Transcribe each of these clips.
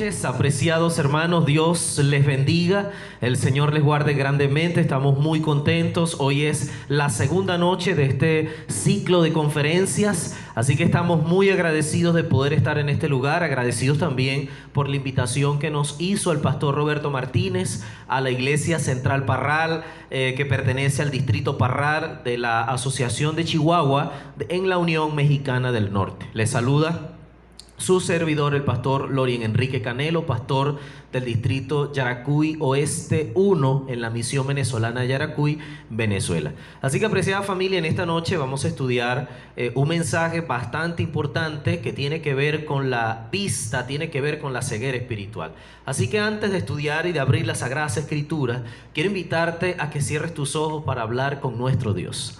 noches, apreciados hermanos. Dios les bendiga, el Señor les guarde grandemente. Estamos muy contentos. Hoy es la segunda noche de este ciclo de conferencias, así que estamos muy agradecidos de poder estar en este lugar, agradecidos también por la invitación que nos hizo el pastor Roberto Martínez a la Iglesia Central Parral, que pertenece al distrito Parral de la Asociación de Chihuahua en la Unión Mexicana del Norte. Les saluda su servidor, el pastor Lorien Enrique Canelo, pastor del distrito Yaracuy Oeste 1 en la misión venezolana de Yaracuy, Venezuela. Así que, apreciada familia, en esta noche vamos a estudiar un mensaje bastante importante que tiene que ver con la vista, tiene que ver con la ceguera espiritual. Así que antes de estudiar y de abrir las Sagradas Escrituras, quiero invitarte a que cierres tus ojos para hablar con nuestro Dios.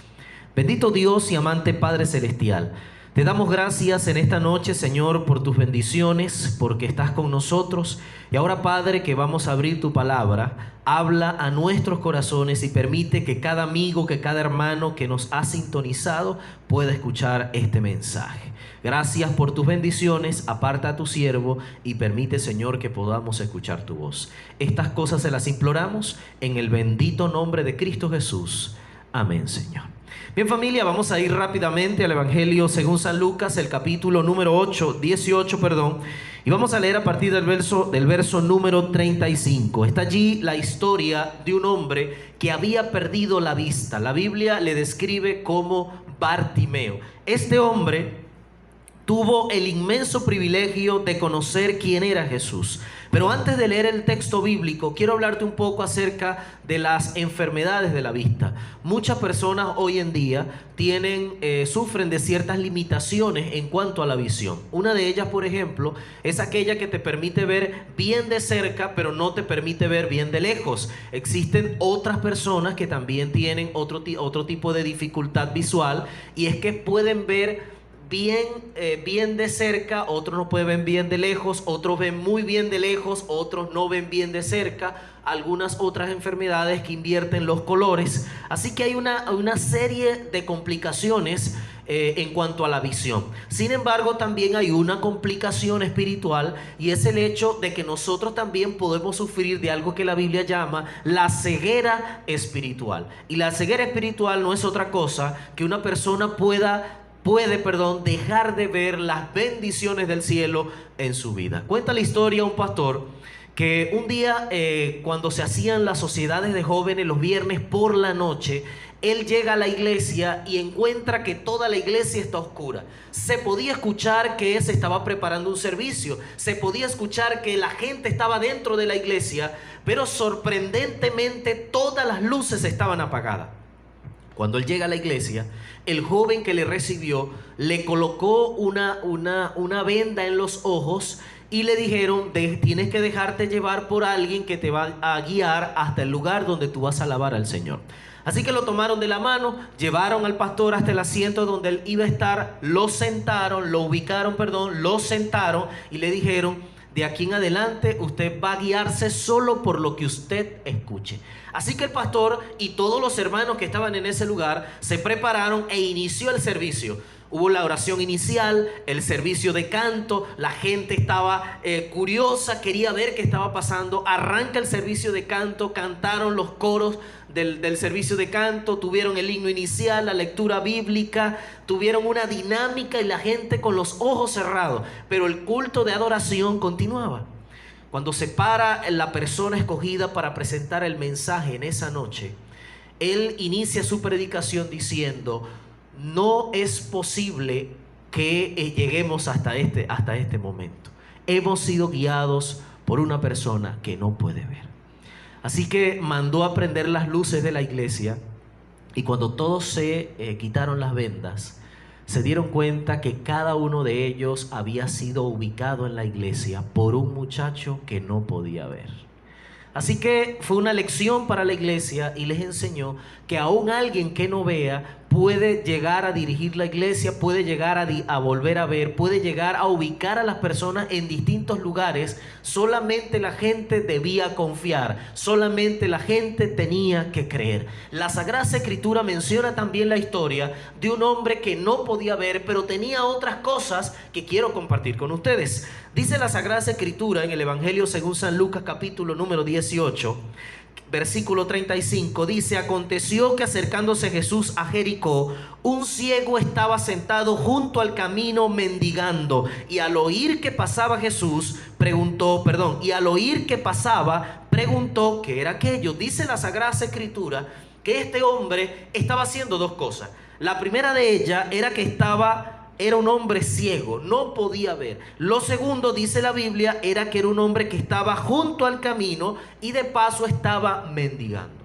Bendito Dios y amante Padre Celestial, te damos gracias en esta noche, Señor, por tus bendiciones, porque estás con nosotros. Y ahora, Padre, que vamos a abrir tu palabra, habla a nuestros corazones y permite que cada amigo, que cada hermano que nos ha sintonizado pueda escuchar este mensaje. Gracias por tus bendiciones, aparta a tu siervo y permite, Señor, que podamos escuchar tu voz. Estas cosas se las imploramos en el bendito nombre de Cristo Jesús. Amén, Señor. Bien, familia, vamos a ir rápidamente al Evangelio según San Lucas, el capítulo número 18, y vamos a leer a partir del verso número 35. Está allí la historia de un hombre que había perdido la vista. La Biblia le describe como Bartimeo. Este hombre tuvo el inmenso privilegio de conocer quién era Jesús. Pero antes de leer el texto bíblico, quiero hablarte un poco acerca de las enfermedades de la vista. Muchas personas hoy en día sufren de ciertas limitaciones en cuanto a la visión. Una de ellas, por ejemplo, es aquella que te permite ver bien de cerca, pero no te permite ver bien de lejos. Existen otras personas que también tienen otro tipo de dificultad visual, y es que pueden ver bien de cerca, otros no pueden ver bien de lejos, otros ven muy bien de lejos, otros no ven bien de cerca, algunas otras enfermedades que invierten los colores. Así que hay una serie de complicaciones en cuanto a la visión. Sin embargo, también hay una complicación espiritual, y es el hecho de que nosotros también podemos sufrir de algo que la Biblia llama la ceguera espiritual. Y la ceguera espiritual no es otra cosa que una persona puede dejar de ver las bendiciones del cielo en su vida. Cuenta la historia un pastor que un día, cuando se hacían las sociedades de jóvenes los viernes por la noche, él llega a la iglesia y encuentra que toda la iglesia está oscura. Se podía escuchar que se estaba preparando un servicio, se podía escuchar que la gente estaba dentro de la iglesia, pero sorprendentemente todas las luces estaban apagadas. Cuando él llega a la iglesia, el joven que le recibió le colocó una venda en los ojos y le dijeron: tienes que dejarte llevar por alguien que te va a guiar hasta el lugar donde tú vas a alabar al Señor. Así que lo tomaron de la mano, llevaron al pastor hasta el asiento donde él iba a estar, lo sentaron y le dijeron: de aquí en adelante usted va a guiarse solo por lo que usted escuche. Así que el pastor y todos los hermanos que estaban en ese lugar se prepararon e inició el servicio. Hubo la oración inicial, el servicio de canto, la gente estaba curiosa, quería ver qué estaba pasando. Arranca el servicio de canto, cantaron los coros del servicio de canto, tuvieron el himno inicial, la lectura bíblica, tuvieron una dinámica y la gente con los ojos cerrados, pero el culto de adoración continuaba. Cuando se para la persona escogida para presentar el mensaje en esa noche, él inicia su predicación diciendo: no es posible que lleguemos hasta este momento. Hemos sido guiados por una persona que no puede ver. Así que mandó a prender las luces de la iglesia, y cuando todos se quitaron las vendas, se dieron cuenta que cada uno de ellos había sido ubicado en la iglesia por un muchacho que no podía ver. Así que fue una lección para la iglesia y les enseñó que aún alguien que no vea puede llegar a dirigir la iglesia, puede llegar a volver a ver, puede llegar a ubicar a las personas en distintos lugares. Solamente la gente debía confiar, solamente la gente tenía que creer. La Sagrada Escritura menciona también la historia de un hombre que no podía ver, pero tenía otras cosas que quiero compartir con ustedes. Dice la Sagrada Escritura en el Evangelio según San Lucas, capítulo número 18, versículo 35, dice: aconteció que acercándose Jesús a Jericó, un ciego estaba sentado junto al camino mendigando, y al oír que pasaba preguntó qué era aquello. Dice la Sagrada Escritura que este hombre estaba haciendo dos cosas. La primera de ellas era que era un hombre ciego, no podía ver. Lo segundo, dice la Biblia, era que era un hombre que estaba junto al camino y de paso estaba mendigando.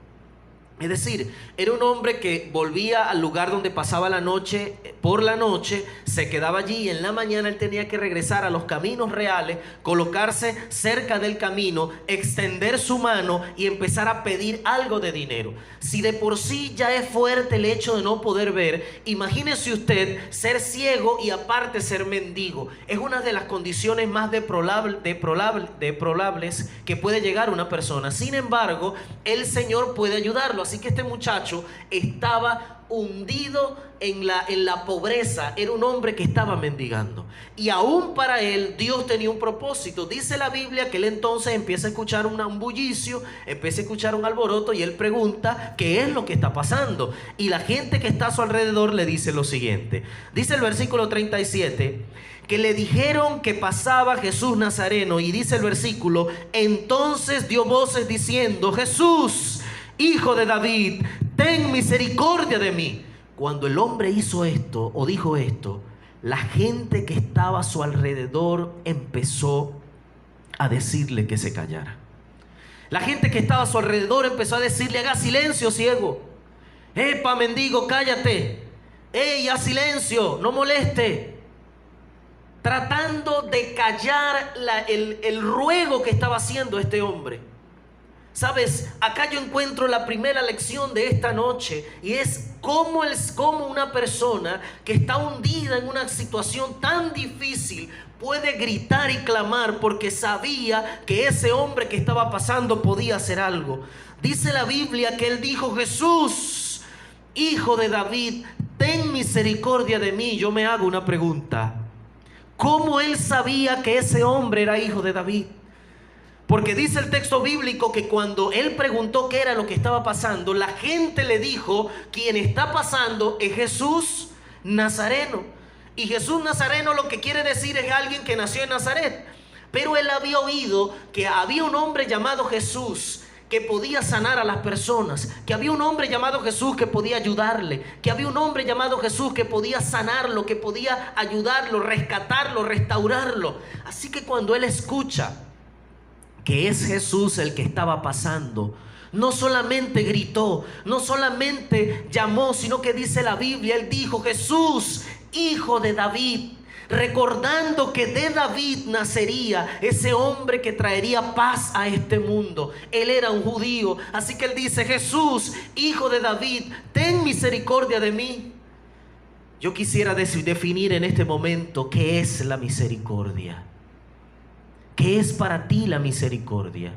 Es decir, era un hombre que volvía al lugar donde pasaba la noche, por la noche, se quedaba allí y en la mañana él tenía que regresar a los caminos reales, colocarse cerca del camino, extender su mano y empezar a pedir algo de dinero. Si de por sí ya es fuerte el hecho de no poder ver, imagínese usted ser ciego y aparte ser mendigo. Es una de las condiciones más deplorables que puede llegar una persona. Sin embargo, el Señor puede ayudarlo. Así que este muchacho estaba hundido en la pobreza. Era un hombre que estaba mendigando. Y aún para él Dios tenía un propósito. Dice la Biblia que él entonces empieza a escuchar un bullicio, empieza a escuchar un alboroto y él pregunta qué es lo que está pasando. Y la gente que está a su alrededor le dice lo siguiente. Dice el versículo 37 que le dijeron que pasaba Jesús Nazareno, y dice el versículo: entonces dio voces diciendo: Jesús, Hijo de David, ten misericordia de mí. Cuando el hombre hizo esto o dijo esto, la gente que estaba a su alrededor empezó a decirle que se callara. La gente que estaba a su alrededor empezó a decirle: haga silencio, ciego. Epa, mendigo, cállate. Ey, haz silencio, no moleste. Tratando de callar el ruego que estaba haciendo este hombre. Sabes, acá yo encuentro la primera lección de esta noche, y es cómo una persona que está hundida en una situación tan difícil puede gritar y clamar porque sabía que ese hombre que estaba pasando podía hacer algo. Dice la Biblia que él dijo: Jesús, Hijo de David, ten misericordia de mí. Yo me hago una pregunta: ¿cómo él sabía que ese hombre era hijo de David? Porque dice el texto bíblico que cuando él preguntó qué era lo que estaba pasando, la gente le dijo: quien está pasando es Jesús Nazareno. Y Jesús Nazareno lo que quiere decir es alguien que nació en Nazaret. Pero él había oído que había un hombre llamado Jesús que podía sanar a las personas, que había un hombre llamado Jesús que podía ayudarle, que había un hombre llamado Jesús que podía sanarlo, que podía ayudarlo, rescatarlo, restaurarlo. Así que cuando él escucha que es Jesús el que estaba pasando, no solamente gritó, no solamente llamó, sino que dice la Biblia, él dijo: Jesús, Hijo de David, recordando que de David nacería ese hombre que traería paz a este mundo. Él era un judío, así que él dice: Jesús, Hijo de David, ten misericordia de mí. Yo quisiera definir en este momento qué es la misericordia. ¿Qué es para ti la misericordia?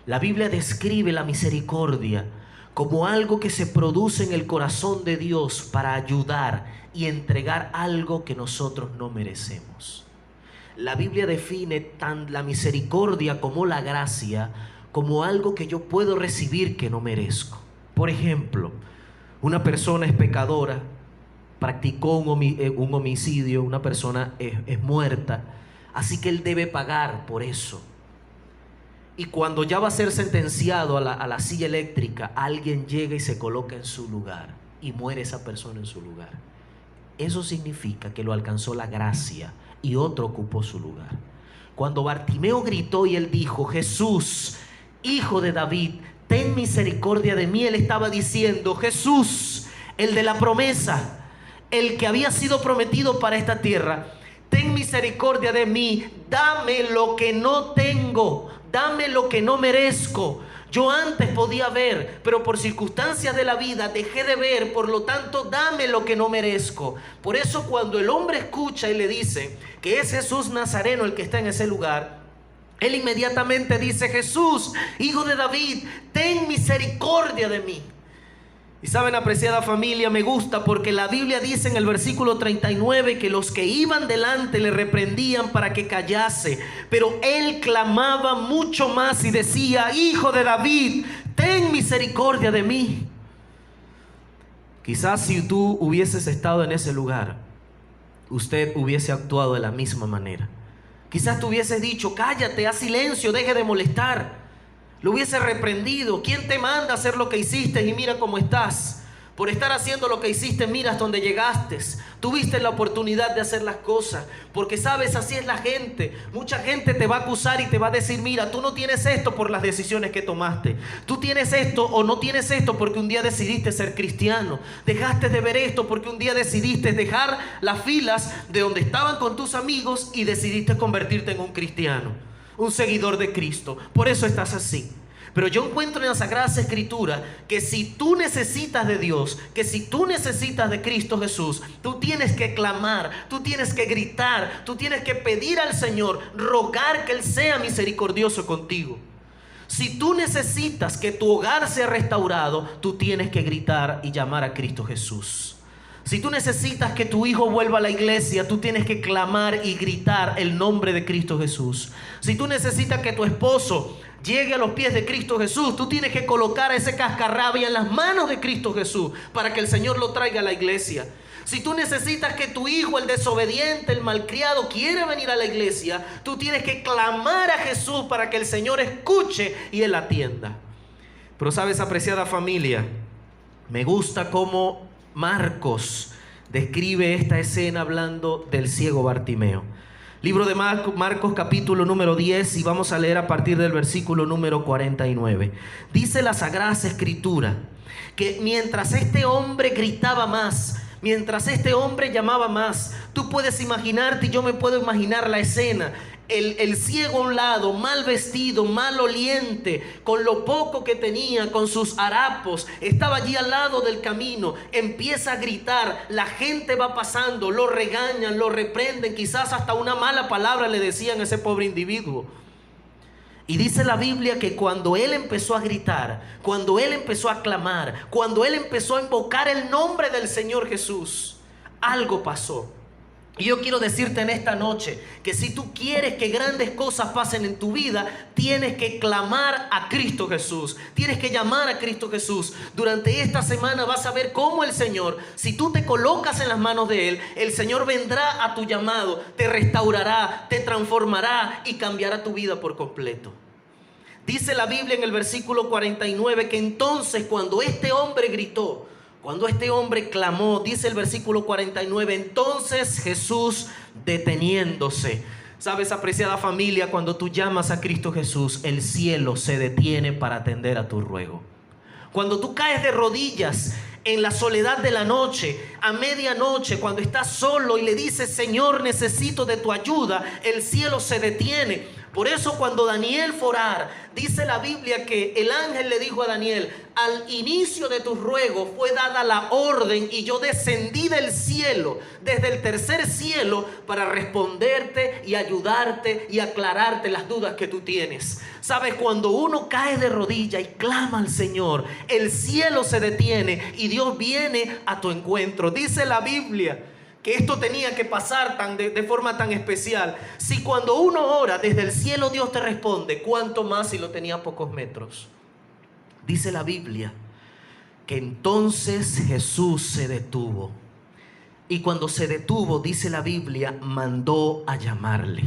La Biblia describe la misericordia como algo que se produce en el corazón de Dios para ayudar y entregar algo que nosotros no merecemos. La Biblia define la misericordia como la gracia, como algo que yo puedo recibir que no merezco. Por ejemplo, una persona es pecadora, practicó un homicidio, una persona es muerta, así que él debe pagar por eso. Y cuando ya va a ser sentenciado a la silla eléctrica, alguien llega y se coloca en su lugar y muere esa persona en su lugar. Eso significa que lo alcanzó la gracia y otro ocupó su lugar. Cuando Bartimeo gritó y él dijo: Jesús, Hijo de David, ten misericordia de mí, él estaba diciendo: Jesús, el de la promesa, el que había sido prometido para esta tierra, ten misericordia de mí, dame lo que no tengo, dame lo que no merezco. Yo antes podía ver, pero por circunstancias de la vida dejé de ver, por lo tanto dame lo que no merezco. Por eso cuando el hombre escucha y le dice que es Jesús Nazareno el que está en ese lugar, él inmediatamente dice: Jesús, Hijo de David, ten misericordia de mí. Y saben, apreciada familia, me gusta porque la Biblia dice en el versículo 39 que los que iban delante le reprendían para que callase, pero él clamaba mucho más y decía: Hijo de David, ten misericordia de mí. Quizás si tú hubieses estado en ese lugar, usted hubiese actuado de la misma manera. Quizás tú hubieses dicho: cállate, haz silencio, deje de molestar. Lo hubiese reprendido. ¿Quién te manda a hacer lo que hiciste? Y mira cómo estás. Por estar haciendo lo que hiciste, mira hasta dónde llegaste. Tuviste la oportunidad de hacer las cosas. Porque sabes, así es la gente. Mucha gente te va a acusar y te va a decir: mira, tú no tienes esto por las decisiones que tomaste. Tú tienes esto o no tienes esto porque un día decidiste ser cristiano. Dejaste de ver esto porque un día decidiste dejar las filas de donde estaban con tus amigos y decidiste convertirte en un cristiano, un seguidor de Cristo. Por eso estás así. Pero yo encuentro en las Sagradas Escrituras que si tú necesitas de Dios, que si tú necesitas de Cristo Jesús, tú tienes que clamar, tú tienes que gritar, tú tienes que pedir al Señor, rogar que Él sea misericordioso contigo. Si tú necesitas que tu hogar sea restaurado, tú tienes que gritar y llamar a Cristo Jesús. Si tú necesitas que tu hijo vuelva a la iglesia, tú tienes que clamar y gritar el nombre de Cristo Jesús. Si tú necesitas que tu esposo llegue a los pies de Cristo Jesús, tú tienes que colocar a ese cascarrabia en las manos de Cristo Jesús para que el Señor lo traiga a la iglesia. Si tú necesitas que tu hijo, el desobediente, el malcriado, quiera venir a la iglesia, tú tienes que clamar a Jesús para que el Señor escuche y Él atienda. Pero sabes, apreciada familia, me gusta cómo Marcos describe esta escena hablando del ciego Bartimeo. Libro de Marcos capítulo número 10, y vamos a leer a partir del versículo número 49. Dice la Sagrada Escritura que mientras este hombre gritaba más, mientras este hombre llamaba más, tú puedes imaginarte, y yo me puedo imaginar la escena. El ciego a un lado, mal vestido, mal oliente, con lo poco que tenía, con sus harapos, estaba allí al lado del camino, empieza a gritar, la gente va pasando, lo regañan, lo reprenden, quizás hasta una mala palabra le decían a ese pobre individuo. Y dice la Biblia que cuando él empezó a gritar, cuando él empezó a clamar, cuando él empezó a invocar el nombre del Señor Jesús, algo pasó. Y yo quiero decirte en esta noche que si tú quieres que grandes cosas pasen en tu vida, tienes que clamar a Cristo Jesús. Tienes que llamar a Cristo Jesús. Durante esta semana vas a ver cómo el Señor, si tú te colocas en las manos de Él, el Señor vendrá a tu llamado, te restaurará, te transformará y cambiará tu vida por completo. Dice la Biblia en el versículo 49 que entonces cuando este hombre gritó, cuando este hombre clamó, dice el versículo 49, entonces Jesús deteniéndose. Sabes, apreciada familia, cuando tú llamas a Cristo Jesús, el cielo se detiene para atender a tu ruego. Cuando tú caes de rodillas en la soledad de la noche, a medianoche, cuando estás solo y le dices: Señor, necesito de tu ayuda, el cielo se detiene. Por eso cuando Daniel fue a orar, dice la Biblia que el ángel le dijo a Daniel: al inicio de tus ruegos fue dada la orden y yo descendí del cielo, desde el tercer cielo, para responderte y ayudarte y aclararte las dudas que tú tienes. Sabes, cuando uno cae de rodilla y clama al Señor, el cielo se detiene y Dios viene a tu encuentro. Dice la Biblia que esto tenía que pasar de forma tan especial. Si cuando uno ora desde el cielo Dios te responde, ¿cuánto más si lo tenía a pocos metros? Dice la Biblia que entonces Jesús se detuvo. Y cuando se detuvo, dice la Biblia, mandó a llamarle.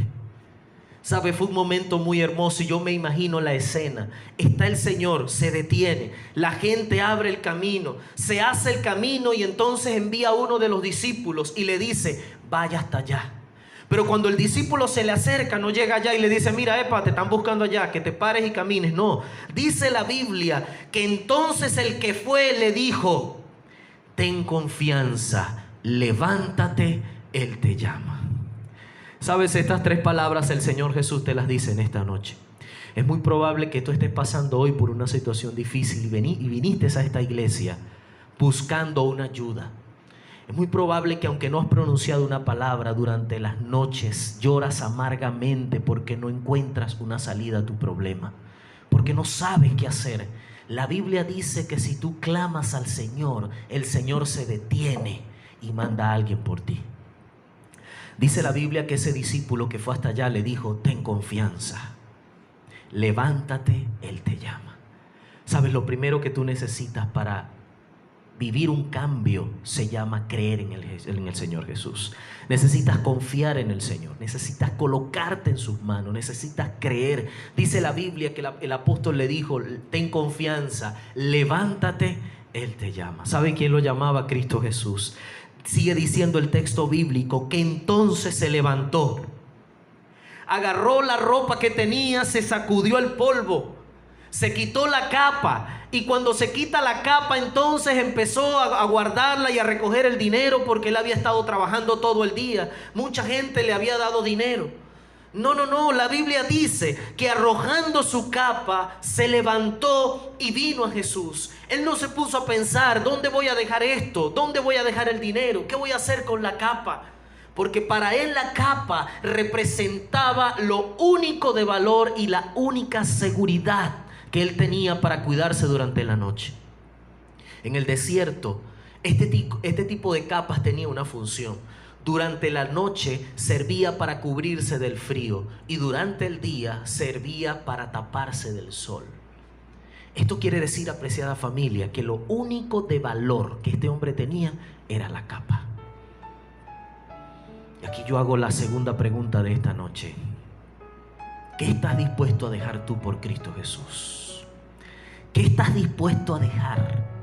¿Sabe? Fue un momento muy hermoso y yo me imagino la escena. Está el Señor, se detiene, la gente abre el camino, se hace el camino y entonces envía a uno de los discípulos y le dice: vaya hasta allá. Pero cuando el discípulo se le acerca, no llega allá y le dice: mira, epa, te están buscando allá, que te pares y camines. No, dice la Biblia que entonces el que fue le dijo: ten confianza, levántate, Él te llama. Sabes, estas tres palabras el Señor Jesús te las dice en esta noche. Es muy probable que tú estés pasando hoy por una situación difícil y viniste a esta iglesia buscando una ayuda. Es muy probable que aunque no has pronunciado una palabra durante las noches, lloras amargamente porque no encuentras una salida a tu problema. porque no sabes qué hacer. La Biblia dice que si tú clamas al Señor, el Señor se detiene y manda a alguien por ti. Dice la Biblia que ese discípulo que fue hasta allá le dijo: ten confianza, levántate, Él te llama. ¿Sabes? Lo primero que tú necesitas para vivir un cambio se llama creer en el Señor Jesús. Necesitas confiar en el Señor, necesitas colocarte en sus manos, necesitas creer. Dice la Biblia que el apóstol le dijo: ten confianza, levántate, Él te llama. ¿Sabe quién lo llamaba? Cristo Jesús. Sigue diciendo el texto bíblico que entonces se levantó, agarró la ropa que tenía, se sacudió el polvo, se quitó la capa, y cuando se quita la capa entonces empezó a guardarla y a recoger el dinero, porque él había estado trabajando todo el día. Mucha gente le había dado dinero. No, la Biblia dice que arrojando su capa se levantó y vino a Jesús. Él no se puso a pensar: ¿dónde voy a dejar esto? ¿Dónde voy a dejar el dinero? ¿Qué voy a hacer con la capa? Porque para él la capa representaba lo único de valor y la única seguridad que él tenía para cuidarse durante la noche. En el desierto, este tipo de capas tenía una función. Durante la noche servía para cubrirse del frío y durante el día servía para taparse del sol. Esto quiere decir, apreciada familia, que lo único de valor que este hombre tenía era la capa. Y aquí yo hago la segunda pregunta de esta noche: ¿qué estás dispuesto a dejar tú por Cristo Jesús? ¿Qué estás dispuesto a dejar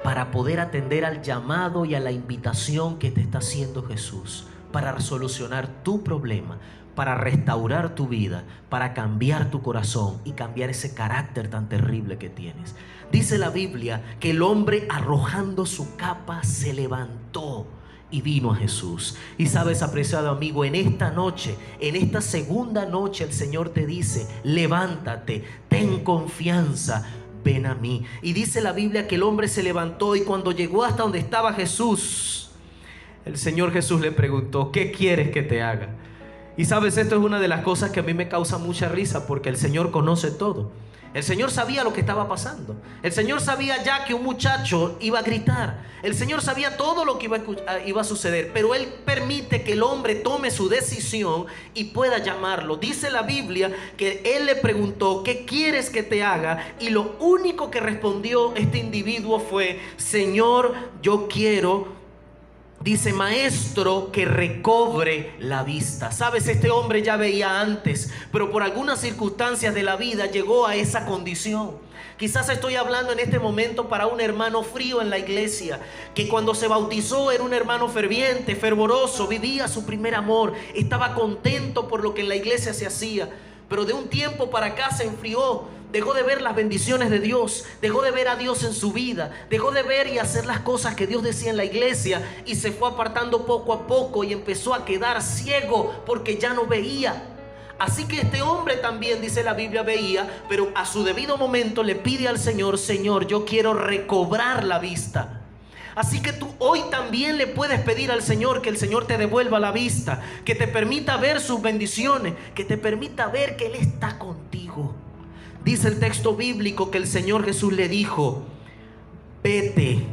para poder atender al llamado y a la invitación que te está haciendo Jesús, para solucionar tu problema, para restaurar tu vida, para cambiar tu corazón y cambiar ese carácter tan terrible que tienes? Dice la Biblia que el hombre, arrojando su capa, se levantó y vino a Jesús. Y sabes, apreciado amigo, en esta noche, en esta segunda noche, el Señor te dice: levántate, ten confianza, ven a mí. Y dice la Biblia que el hombre se levantó, y cuando llegó hasta donde estaba Jesús, el Señor Jesús le preguntó: ¿qué quieres que te haga? Y sabes, esto es una de las cosas que a mí me causa mucha risa, porque el Señor conoce todo. El Señor sabía lo que estaba pasando. El Señor sabía ya que un muchacho iba a gritar. El Señor sabía todo lo que iba a suceder, pero Él permite que el hombre tome su decisión y pueda llamarlo. Dice la Biblia que Él le preguntó: ¿qué quieres que te haga? Y lo único que respondió este individuo fue: Señor, yo quiero, dice, maestro, que recobre la vista. Sabes, este hombre ya veía antes, pero por algunas circunstancias de la vida llegó a esa condición. Quizás estoy hablando en este momento para un hermano frío en la iglesia, que cuando se bautizó era un hermano ferviente, fervoroso, vivía su primer amor, estaba contento por lo que en la iglesia se hacía, pero de un tiempo para acá se enfrió. Dejó de ver las bendiciones de Dios, dejó de ver a Dios en su vida, dejó de ver y hacer las cosas que Dios decía en la iglesia, y se fue apartando poco a poco y empezó a quedar ciego porque ya no veía. Así que este hombre también, dice la Biblia, veía, pero a su debido momento le pide al Señor: Señor, yo quiero recobrar la vista. Así que tú hoy también le puedes pedir al Señor que el Señor te devuelva la vista, que te permita ver sus bendiciones, que te permita ver que Él está contigo. Dice el texto bíblico que el Señor Jesús le dijo: vete,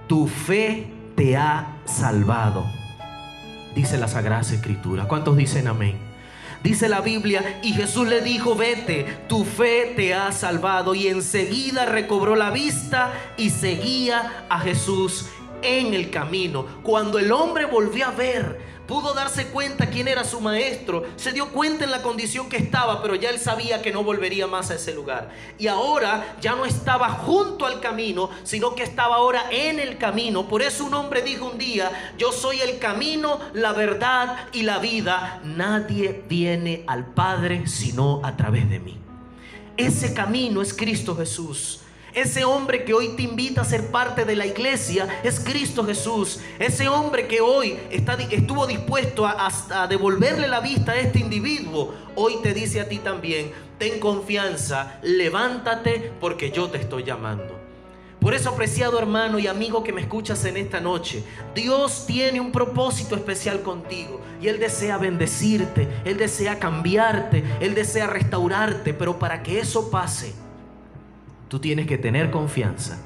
tu fe te ha salvado. Dice la Sagrada Escritura. ¿Cuántos dicen amén? Dice la Biblia: y Jesús le dijo: vete, tu fe te ha salvado. Y enseguida recobró la vista y seguía a Jesús en el camino. Cuando el hombre volvió a ver, pudo darse cuenta quién era su maestro, se dio cuenta en la condición que estaba, pero ya él sabía que no volvería más a ese lugar. Y ahora ya no estaba junto al camino, sino que estaba ahora en el camino. Por eso un hombre dijo un día: yo soy el camino, la verdad y la vida. Nadie viene al Padre sino a través de mí. Ese camino es Cristo Jesús. Ese hombre que hoy te invita a ser parte de la iglesia es Cristo Jesús. Ese hombre que hoy estuvo dispuesto a devolverle la vista a este individuo, hoy te dice a ti también: ten confianza, levántate, porque yo te estoy llamando. Por eso, apreciado hermano y amigo que me escuchas en esta noche, Dios tiene un propósito especial contigo y Él desea bendecirte, Él desea cambiarte, Él desea restaurarte. Pero para que eso pase, tú tienes que tener confianza,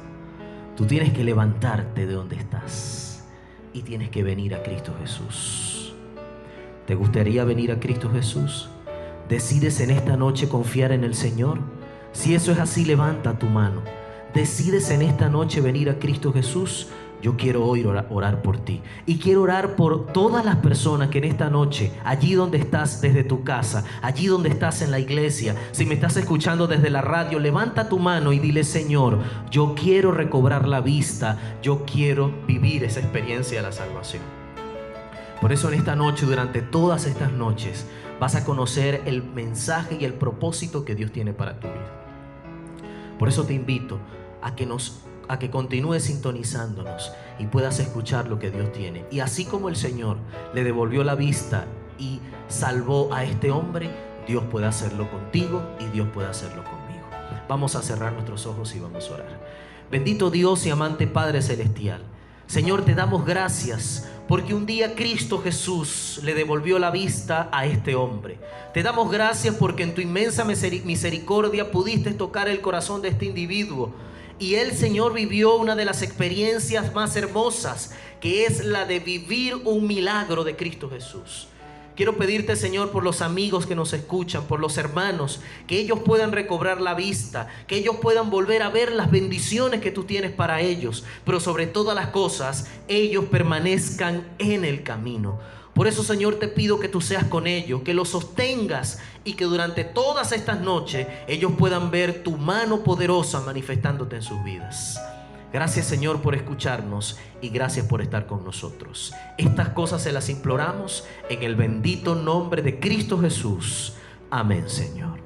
tú tienes que levantarte de donde estás y tienes que venir a Cristo Jesús. ¿Te gustaría venir a Cristo Jesús? ¿Decides en esta noche confiar en el Señor? Si eso es así, levanta tu mano. ¿Decides en esta noche venir a Cristo Jesús? Yo quiero hoy orar por ti. Y quiero orar por todas las personas que en esta noche, allí donde estás desde tu casa, allí donde estás en la iglesia, si me estás escuchando desde la radio, levanta tu mano y dile: Señor, yo quiero recobrar la vista, yo quiero vivir esa experiencia de la salvación. Por eso en esta noche, durante todas estas noches, vas a conocer el mensaje y el propósito que Dios tiene para tu vida. Por eso te invito a que continúes sintonizándonos y puedas escuchar lo que Dios tiene. Y así como el Señor le devolvió la vista y salvó a este hombre, Dios puede hacerlo contigo y Dios puede hacerlo conmigo. Vamos a cerrar nuestros ojos y vamos a orar. Bendito Dios y amante Padre Celestial, Señor, te damos gracias porque un día Cristo Jesús le devolvió la vista a este hombre. Te damos gracias porque en tu inmensa misericordia pudiste tocar el corazón de este individuo. Y él, Señor, vivió una de las experiencias más hermosas, que es la de vivir un milagro de Cristo Jesús. Quiero pedirte, Señor, por los amigos que nos escuchan, por los hermanos, que ellos puedan recobrar la vista, que ellos puedan volver a ver las bendiciones que tú tienes para ellos, pero sobre todas las cosas, ellos permanezcan en el camino. Por eso, Señor, te pido que tú seas con ellos, que los sostengas y que durante todas estas noches ellos puedan ver tu mano poderosa manifestándote en sus vidas. Gracias, Señor, por escucharnos y gracias por estar con nosotros. Estas cosas se las imploramos en el bendito nombre de Cristo Jesús. Amén, Señor.